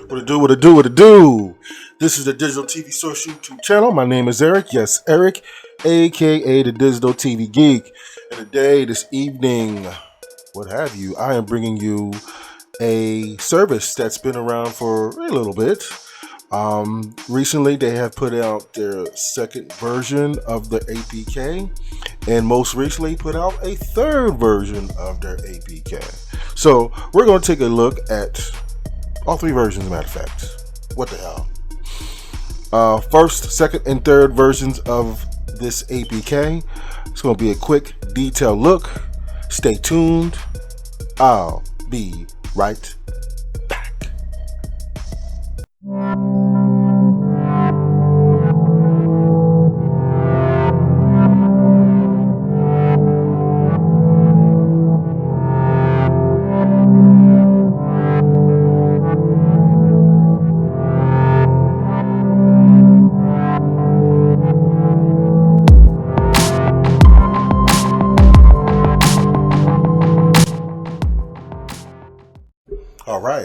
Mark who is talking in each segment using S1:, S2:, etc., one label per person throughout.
S1: What it do, what it do, what it do. This is the Digital TV Source YouTube channel. My name is Eric. Yes, Eric, aka the Digital TV Geek. And today, this evening, what have you, I am bringing you a service that's been around for a little bit. Recently, they have put out their second version of the APK, and most recently put out a third version of their APK. So we're going to take a look at all three versions, as a matter of fact. What the hell? First, second, and third versions of this APK. It's going to be a quick, detailed look. Stay tuned. I'll be right back.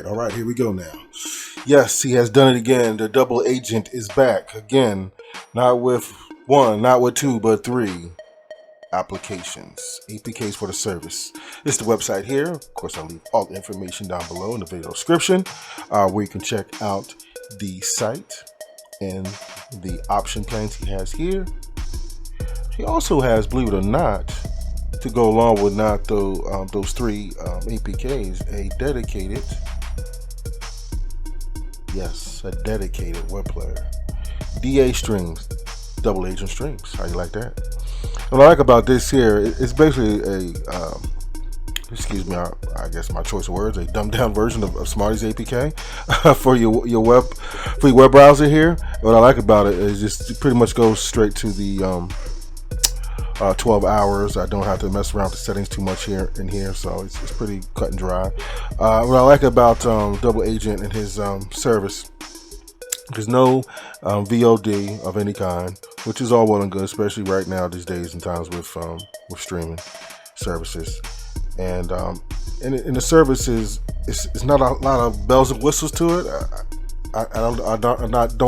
S1: All right, here we go now. Yes, he has done it again. The double agent is back again, not with one, not with two, but three applications, APKs for the service. This is the website here. Of course, I'll leave all the information down below in the video description, where you can check out the site and the option plans he has here. He also has, believe it or not, to go along with not those three APKs, a dedicated, yes, a dedicated web player. DA streams, double agent streams. How you like that? What I like about this here, it's basically a, excuse me, I guess my choice of words, a dumbed down version of Smarty's APK for your web browser here. What I like about it is just it pretty much goes straight to the 12 hours. I don't have to mess around with the settings too much here, so it's pretty cut and dry. What I like about Double Agent and his service, there's no VOD of any kind, which is all well and good, especially right now these days and times with streaming services. And the service is it's not a lot of bells and whistles to it. I don't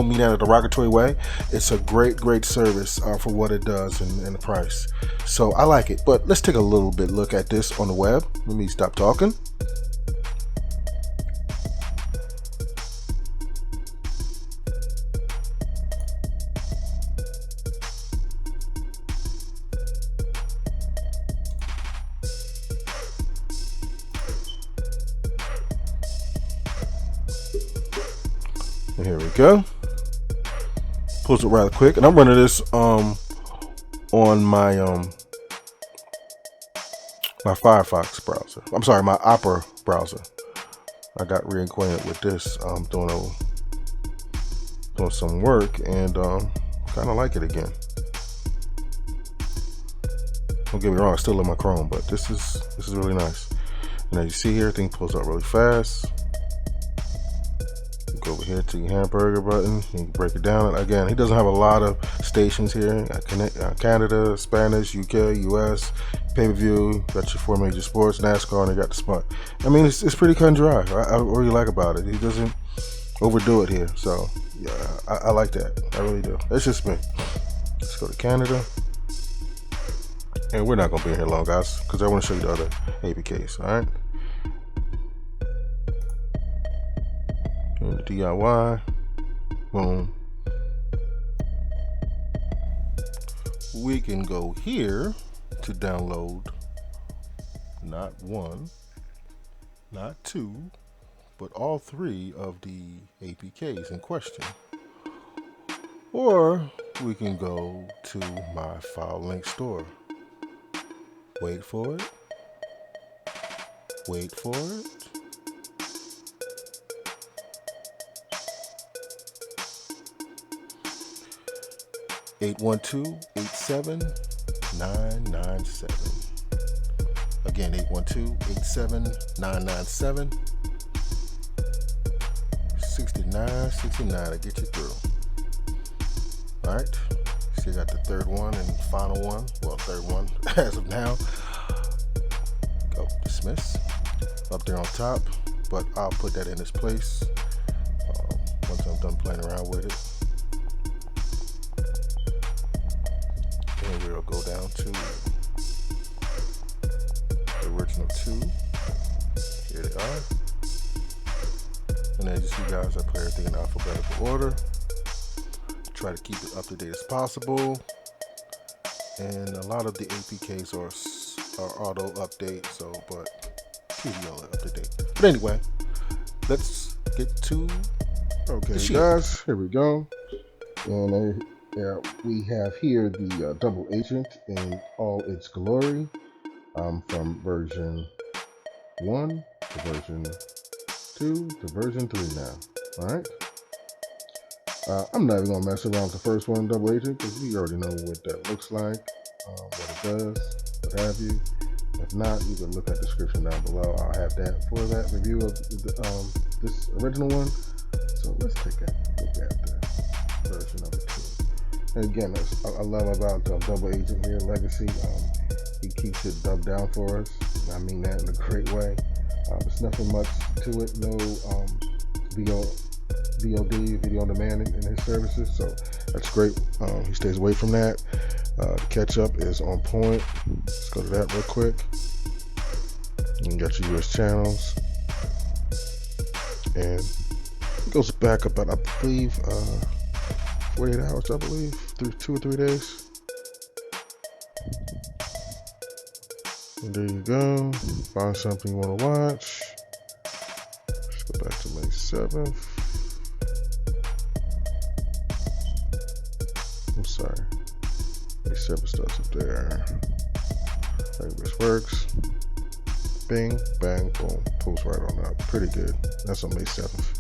S1: mean that in a derogatory way. It's a great service for what it does and the price. So I like it. But let's take a little bit look at this on the web. Let me stop talking. And here we go. Pulls it rather quick, and I'm running this on my my Firefox browser. I'm sorry, my Opera browser. I got reacquainted with this doing some work, and kind of like it again. Don't get me wrong, I still love my Chrome, but this is really nice. And as you see here, everything pulls out really fast. Go over here to your hamburger button. You can break it down. Again, he doesn't have a lot of stations here. Canada, Spanish, UK, US, pay-per-view. Got your 4 major sports, NASCAR, and they got the spot. I mean, it's pretty cut and dry. I really like about it. He doesn't overdo it here. So yeah, I like that. I really do. That's just me. Let's go to Canada. And we're not gonna be in here long, guys, because I want to show you the other APKs. All right. The DIY, boom. We can go here to download not one, not two, but all three of the APKs in question. Or we can go to my file link store. Wait for it. Wait for it. (812-87-997). Again, 812-87-997. 6969 to get you through. All right. So you got the third one and final one. Well, third one as of now. Go dismiss up there on top, but I'll put that in its place. done playing around with it. And we'll go down to the original 2. Here they are. And as you see, guys, I put everything in alphabetical order. Try to keep it up to date as possible. And a lot of the APKs are auto update, so but keep you all up to date. But anyway, let's get to
S2: guys, here we go. And we have here the double agent in all its glory, from version 1 to version 2 to version 3 now. All right. I'm not even gonna mess around with the first one, double agent, because we already know what that looks like, what it does, what have you. If not, you can look at the description down below. I'll have that for that review of this original one. So let's take a look at the version of it too. And again, I love about double agent here, Legacy. He keeps it dubbed down for us. I mean that in a great way. There's nothing much to it. No VOD, video on demand in his services, so that's great. He stays away from that. The catch up is on point. Let's go to that real quick. You got your US channels, and it goes back about, I believe, 48 hours, I believe, 2 or 3 days. And there you go. Find something you want to watch. Let's go back to May 7th. I'm sorry. May 7th starts up there. I think this works. Bing, bang, boom. Pulls right on up. Pretty good. That's on May 7th.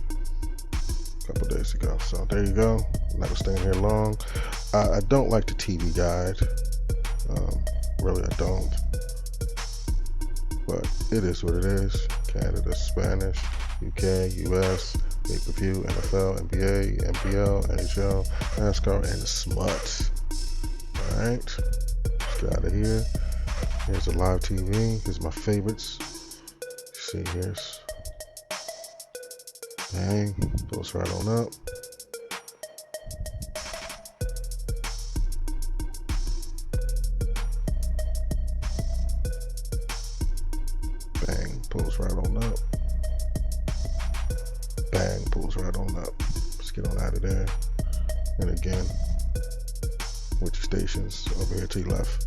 S2: A couple days ago. So there you go. I'm not going to stay in here long. I don't like the TV guide. Really, I don't. But it is what it is. Canada, Spanish, UK, US, pay-per-view, NFL, NBA, NPL, NHL, NASCAR, and the smut. Alright, let's get out of here. Here's the live TV. Here's my favorites. See, here's bang, goes right on up. Bang, pulls right on up. Bang, pulls right on up. Let's get on out of there. And again, with your stations over here to your left.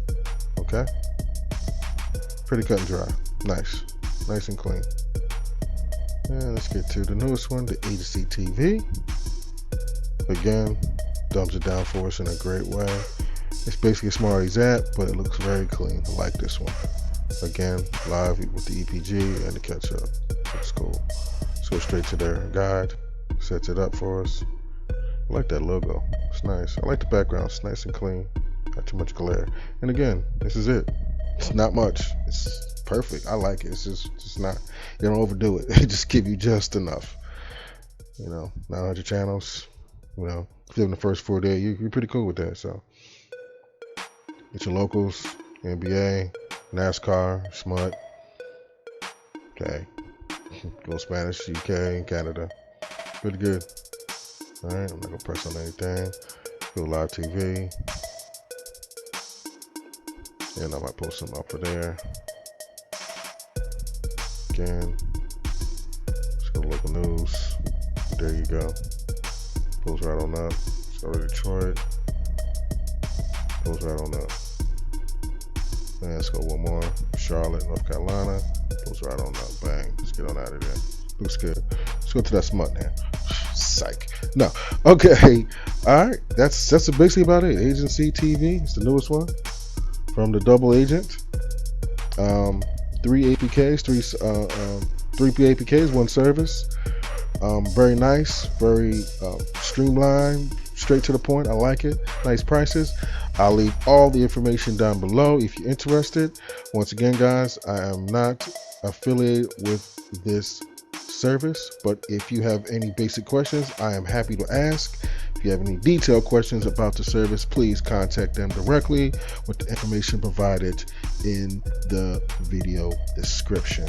S2: Okay? Pretty cut and dry. Nice. Nice and clean. And let's get to the newest one, the Agency TV. Again, dumbs it down for us in a great way. It's basically a Smarties app, but it looks very clean. I like this one. Again, live with the EPG and the catch up. Looks cool. Let's go straight to their guide. Sets it up for us. I like that logo. It's nice. I like the background. It's nice and clean. Not too much glare. And again, this is it. It's not much. It's perfect. I like it. It's just not. You don't overdo it. They just give you just enough. 900 channels. Within the first 4 days, you're pretty cool with that. So, get your locals, NBA, NASCAR, smut. Okay. Go Spanish, UK, and Canada. Pretty good. Alright, I'm not gonna press on anything. Go live TV. And I might post some up for there. Again. Let's go to local news. There you go. Pulls right on up. Let's go to Detroit. Pulls right on up. And let's go one more. Charlotte, North Carolina. Pulls right on up. Bang. Let's get on out of there. Looks good. Let's go to that smut now. Psych. No. Okay. Alright. That's basically about it. Agency TV. It's the newest one from the double agent. 3 APKs, three APKs, one service. Very nice, very streamlined, straight to the point. I like it. Nice prices. I'll leave all the information down below if you're interested. Once again, guys, I am not affiliated with this service. But if you have any basic questions, I am happy to ask. If you have any detailed questions about the service, please contact them directly with the information provided in the video description.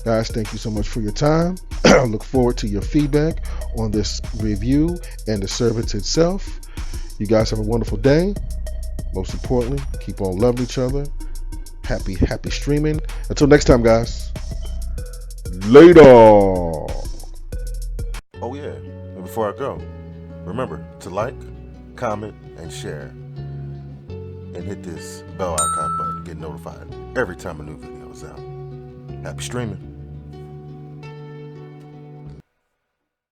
S2: Guys, thank you so much for your time. I look forward to your feedback on this review and the service itself. You guys have a wonderful day. Most importantly, keep on loving each other. Happy streaming. Until next time, guys. Later.
S1: Oh yeah, and before I go, remember to like, comment, and share. And hit this bell icon button to get notified every time a new video is out. Happy streaming.